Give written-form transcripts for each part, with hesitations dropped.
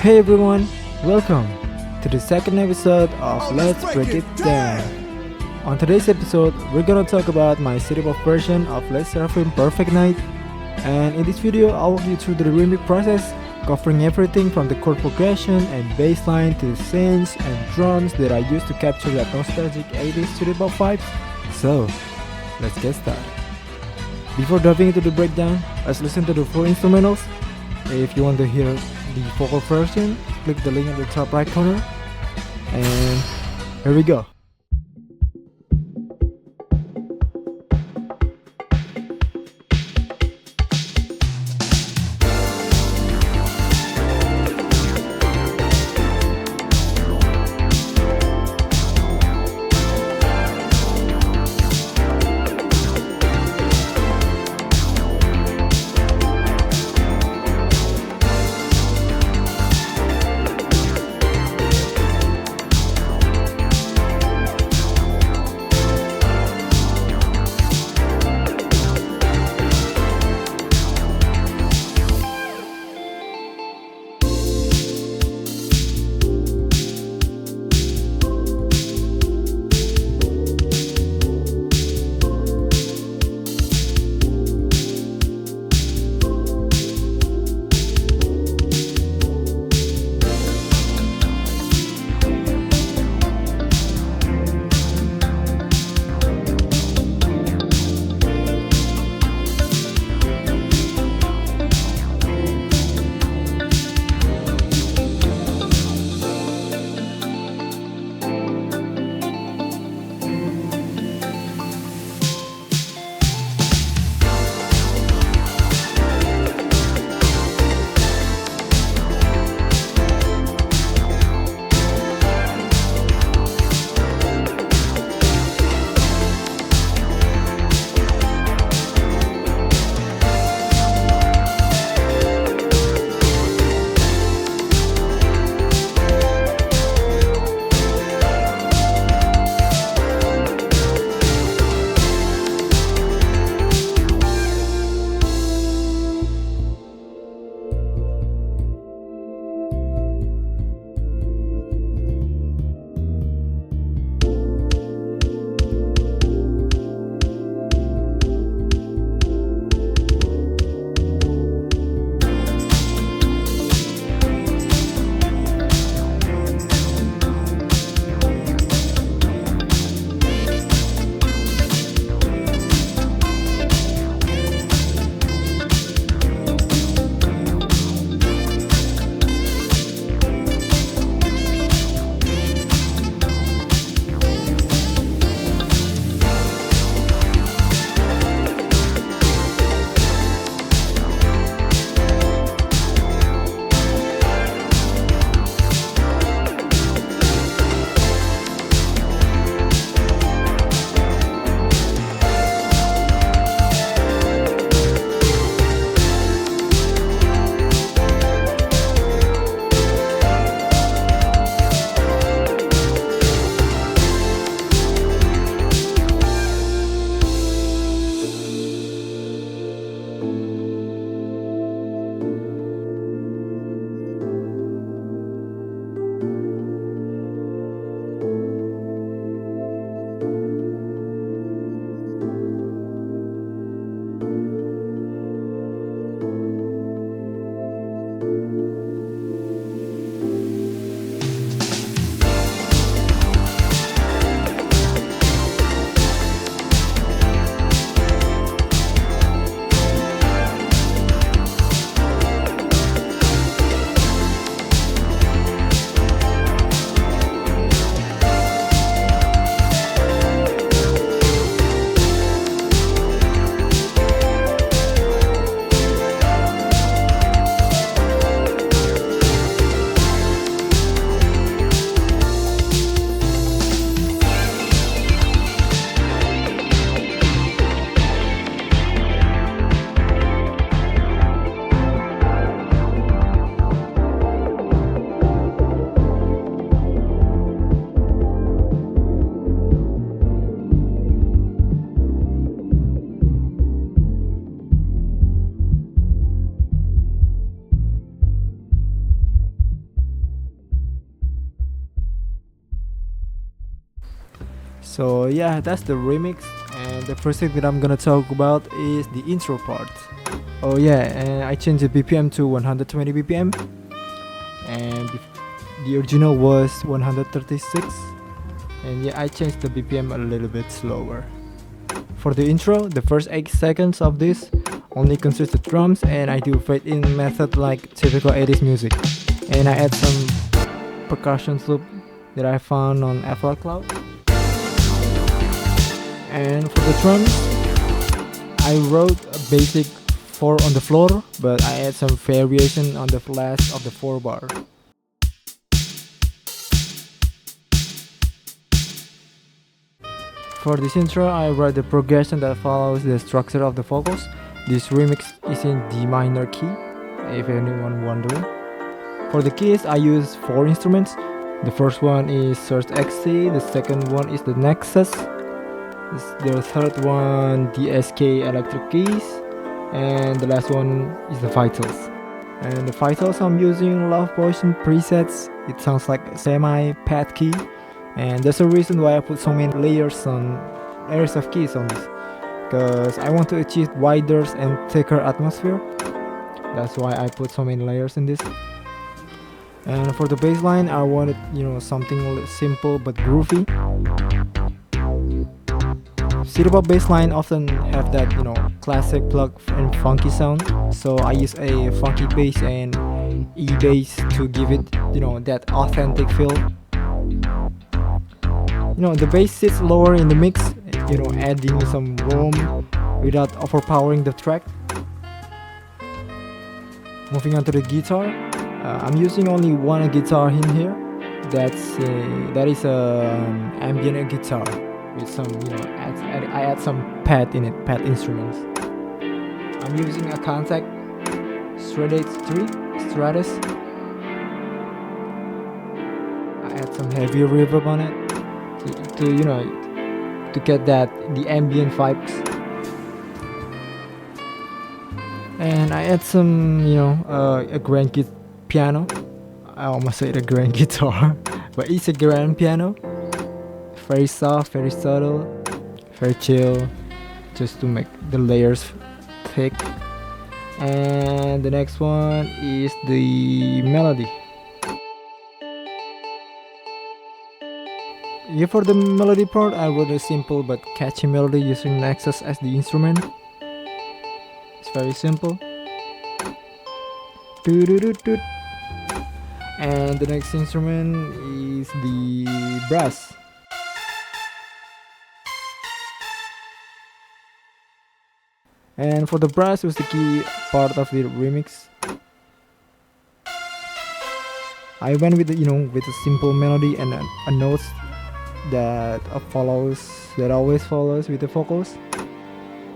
Hey everyone, welcome to the second episode of Let's Break It Down. On today's episode, we're gonna talk about my setup version of LESSERAFIM Perfect Night. And in this video, I'll walk you through the remix process, covering everything from the chord progression and bass line to the synths and drums that I used to capture that nostalgic 80s setup vibes. So, let's get started. Before diving into the breakdown, let's listen to the full instrumentals. If you want to hear the vocal version, click the link at the top right corner. And here we go. So yeah, that's the remix, and the first thing that I'm gonna talk about is the intro part. Oh yeah, and I changed the BPM to 120 BPM, and the original was 136, and yeah, I changed the BPM a little bit slower. For the intro, the first 8 seconds of this only consists of drums, and I do fade in method like typical 80s music, and I add some percussion loop that I found on Soundcloud. And for the drums, I wrote a basic 4 on the floor, but I add some variation on the last of the 4 bar. For this intro, I write the progression that follows the structure of the vocals. This remix is in D minor key, if anyone wondering. For the keys, I use 4 instruments. The first one is Surge XC, the second one is the Nexus, the third one the SK electric keys, and the last one is the Vitals. And the Vitals, I'm using Love Potion presets. It sounds like semi-pad key, and that's the reason why I put so many layers of keys on this, because I want to achieve wider and thicker atmosphere. That's why I put so many layers in this. And for the bass line, I wanted something simple but groovy. City pop bass line often have that classic plug and funky sound, so I use a funky bass and E bass to give it that authentic feel. The bass sits lower in the mix, adding some warmth without overpowering the track. Moving on to the guitar, I'm using only one guitar in here. That is an ambient guitar with some I add some pad in it, pad instruments. I'm using a Contact Stratus 3 Stratus. I add some heavy reverb on it to get the ambient vibes. And I add some a grand piano. I almost said a grand guitar, but it's a grand piano. Very soft, very subtle, very chill, just to make the layers thick. And the next one is the melody. Yeah, for the melody part, I wrote a simple but catchy melody using Nexus as the instrument. It's very simple. And the next instrument is the brass. And for the brass was the key part of the remix. I went with with a simple melody and a note that always follows with the vocals.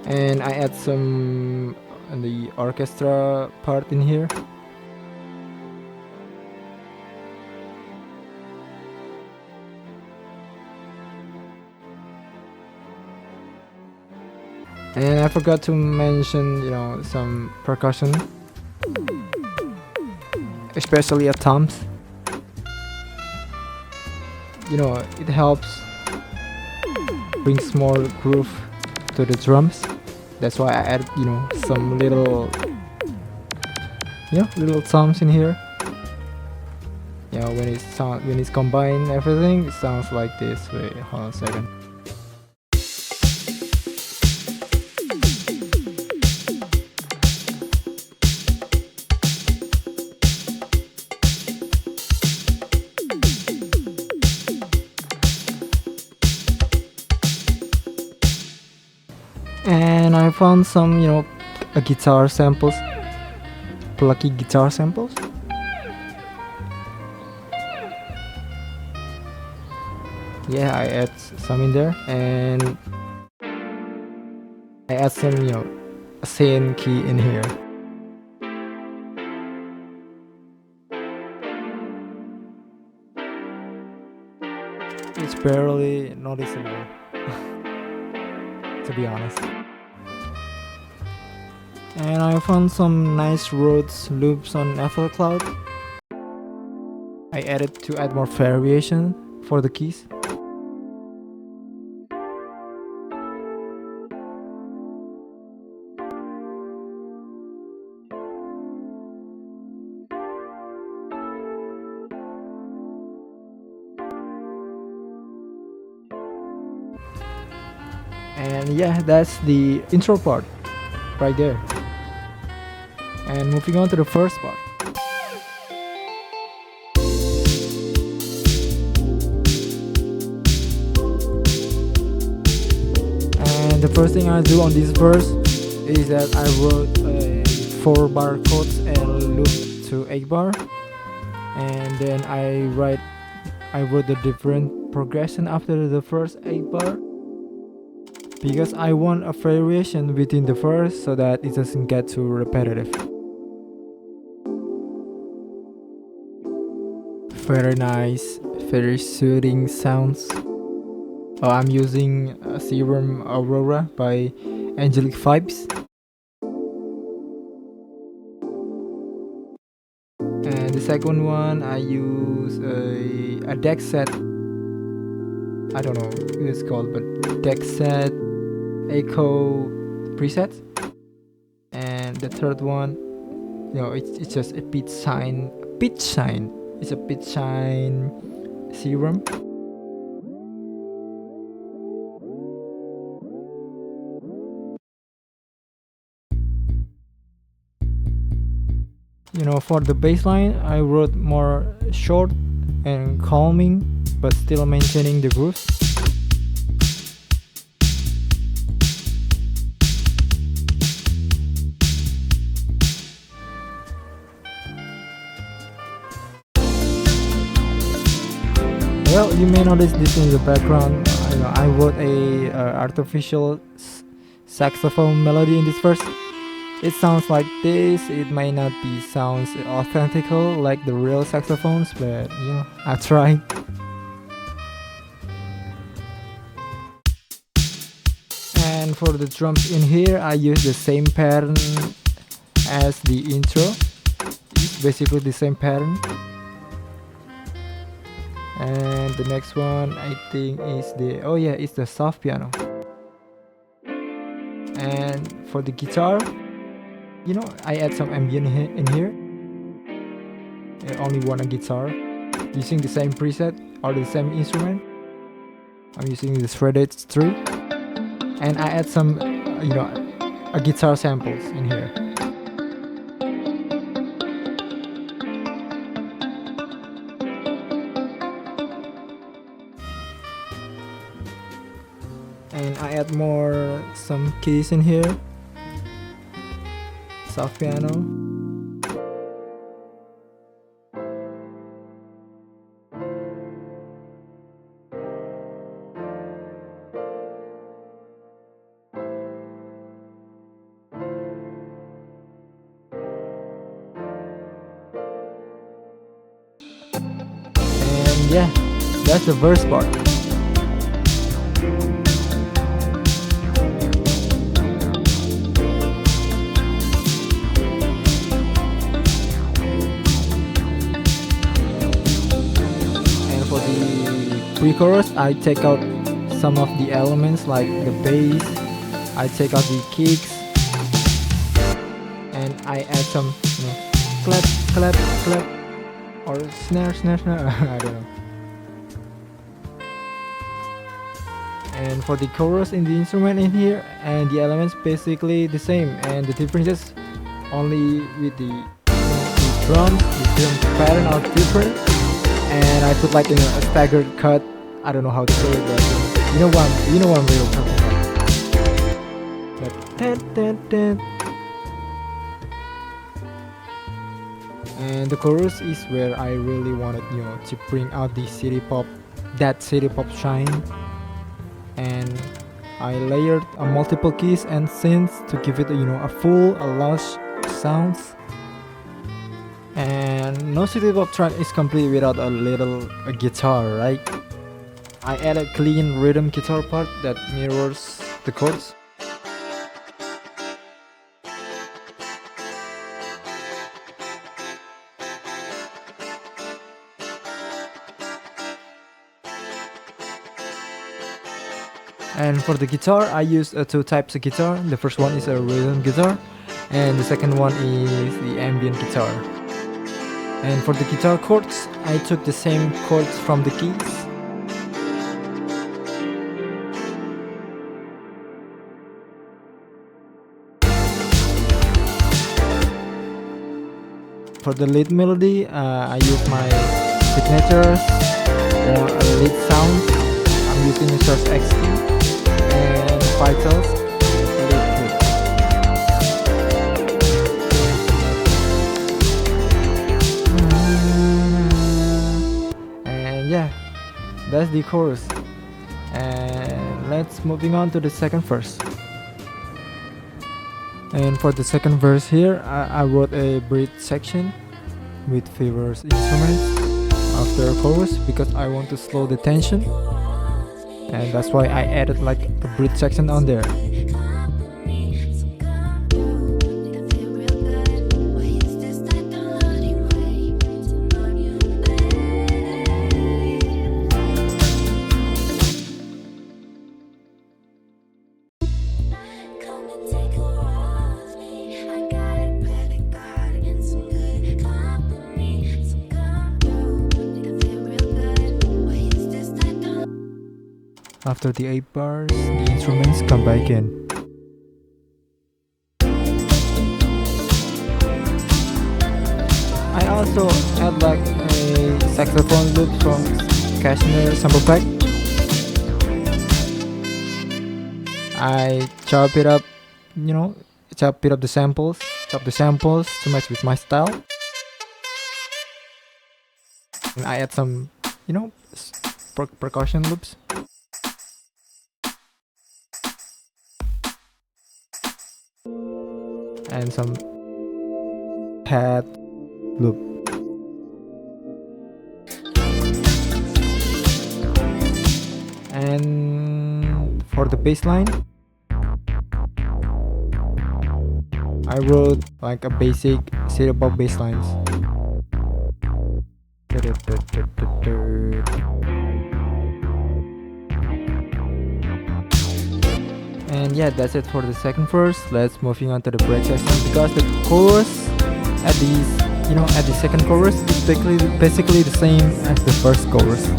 And I add some the orchestra part in here. And I forgot to mention, some percussion, especially at toms. It helps brings more groove to the drums. That's why I add, some little toms in here. When it's combined everything, it sounds like this. Wait, hold on a second. And I found some, guitar samples, plucky guitar samples. Yeah, I add some in there, and I add some, a sane key in here. It's barely noticeable, to be honest. And I found some nice Rhodes loops on Soundcloud. I added to add more variation for the keys. And yeah, that's the intro part right there. And moving on to the first part. And the first thing I do on this verse is that I wrote 4 bar chords and loop to 8 bar, and then I wrote the different progression after the first 8 bar, because I want a variation within the verse so that it doesn't get too repetitive. Very nice, very soothing sounds. I'm using Serum Aurora by Angelic Vibes. And the second one, I use a deck set. I don't know what it's called, but deck set echo preset. And the third one, it's just a pitch shine. It's a pitch shine serum. For the bass line, I wrote more short and calming, but still maintaining the groove. Well, you may notice this in the background. I wrote a artificial saxophone melody in this verse. It sounds like this. It may not be sounds authentical like the real saxophones, but I try. And for the drums in here, I use the same pattern as the intro. It's basically the same pattern. And the next one, I think, is it's the soft piano. And for the guitar, I add some ambient in here. I only want a guitar using the same preset or the same instrument. I'm using the threaded string, and I add some a guitar samples in here. And I add some keys in here. Soft piano. And yeah, that's the verse part. Pre-chorus, I take out some of the elements like the bass, I take out the kicks, and I add some clap, clap, clap, or snare, I don't know. And for the chorus in the instrument in here, and the elements basically the same, and the differences only with the drums. The drum pattern are different. And I put like a staggered cut. I don't know how to say it, but you know what I'm really talking about. And the chorus is where I really wanted to bring out the city pop shine. And I layered multiple keys and synths to give it a full lush sounds. And no city pop track is complete without a guitar, right? I add a clean rhythm guitar part that mirrors the chords. And for the guitar, I used 2 types of guitar. The first one is a rhythm guitar, and the second one is the ambient guitar. And for the guitar chords, I took the same chords from the keys. for the lead melody, I use my signatures, lead sound. I'm using the Source XT and Vitals lead hook. And yeah, that's the chorus. And let's moving on to the second verse. And for the second verse here, I wrote a bridge section with favors instruments after a chorus because I want to slow the tension, and that's why I added like a bridge section on there. After the 8 bars, the instruments come back in. I also add like a saxophone loop from Cashmere sample pack. I chop it up the samples to match with my style. And I add some, percussion loops. And some pad loop. And for the bass line, I wrote like a basic city pop bass lines. And yeah, that's it for the second verse. Let's moving on to the break section because the chorus at the second chorus is basically the same as the first chorus.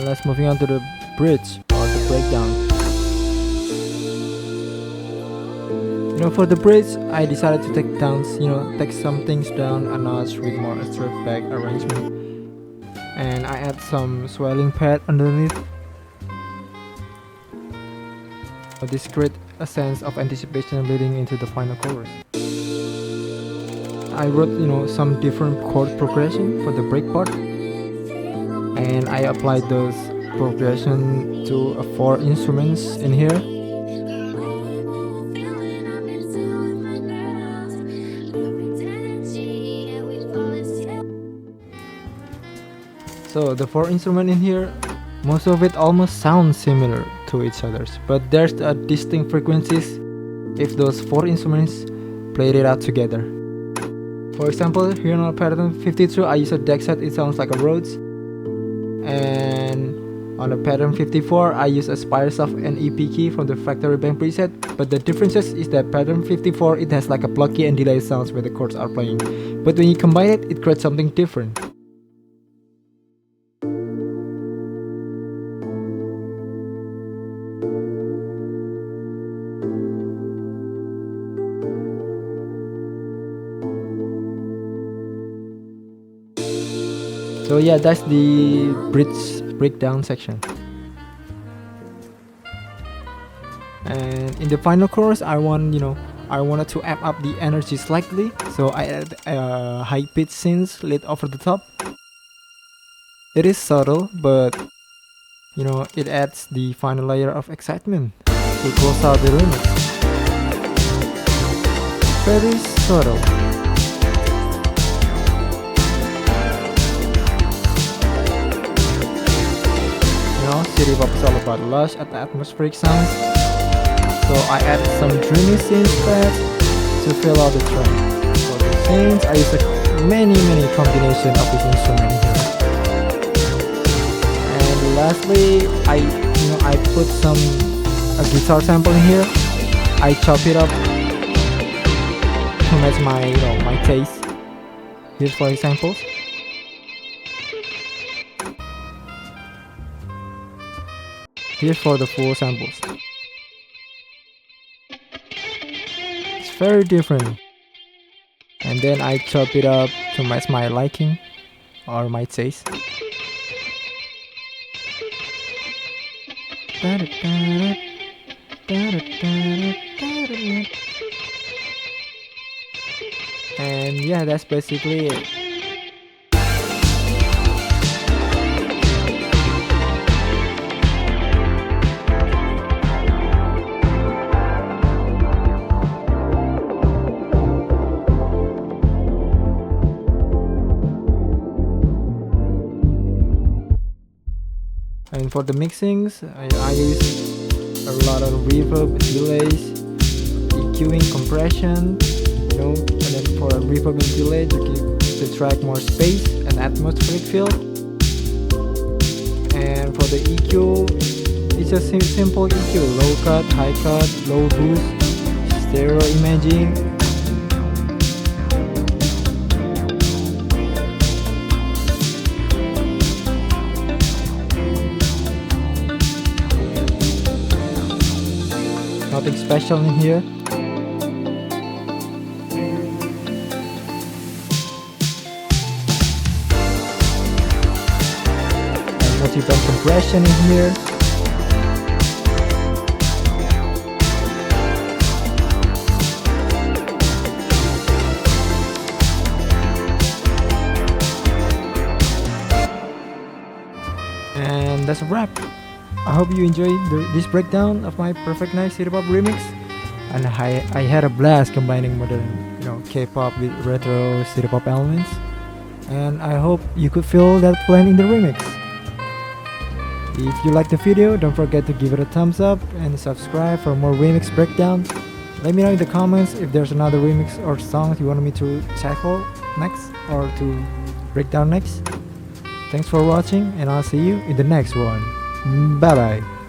Let's moving on to the bridge or the breakdown. For the bridge, I decided to take some things down a notch with more stripped back arrangement, and I add some swelling pad underneath. This creates a sense of anticipation leading into the final chorus. I wrote some different chord progression for the break part, and I applied those progression to 4 instruments in here. So the 4 instruments in here, most of it almost sounds similar to each other's, but there's a distinct frequencies if those 4 instruments played it out together. For example, here on pattern 52, I use a deck set, it sounds like a Rhodes. And on the pattern 54, I use a Spiresoft and EP key from the Factory Band preset, but the differences is that pattern 54, it has like a plucky and delay sounds where the chords are playing, but when you combine it, it creates something different. So yeah, that's the bridge breakdown section. And in the final chorus, I wanted to amp up the energy slightly, so I added a high pitch synth lead over the top. It is subtle, but it adds the final layer of excitement to close out the remix. Very subtle. City pop is all about lush and atmospheric sounds, so I added some dreamy synth pads to fill out the track. For the synths, I use many combination of this instrument here. And lastly, I put a guitar sample in here. I chop it up to match my taste. Here's for examples. Here's for the full samples. It's very different. And then I chop it up to match my liking or my taste. And yeah, that's basically it. And for the mixings, I use a lot of reverb, delays, EQing, compression, and then for a reverb and delay to give the track more space and atmospheric feel. And for the EQ, it's a simple EQ: low cut, high cut, low boost, stereo imaging. Nothing special in here. And multi-band compression in here. And that's a wrap. I hope you enjoyed this breakdown of my Perfect Night City Pop remix, and I had a blast combining modern, K-pop with retro city pop elements, and I hope you could feel that blend in the remix. If you liked the video, don't forget to give it a thumbs up and subscribe for more remix breakdowns. Let me know in the comments if there's another remix or song you want me to tackle next or to break down next. Thanks for watching, and I'll see you in the next one. Bye bye.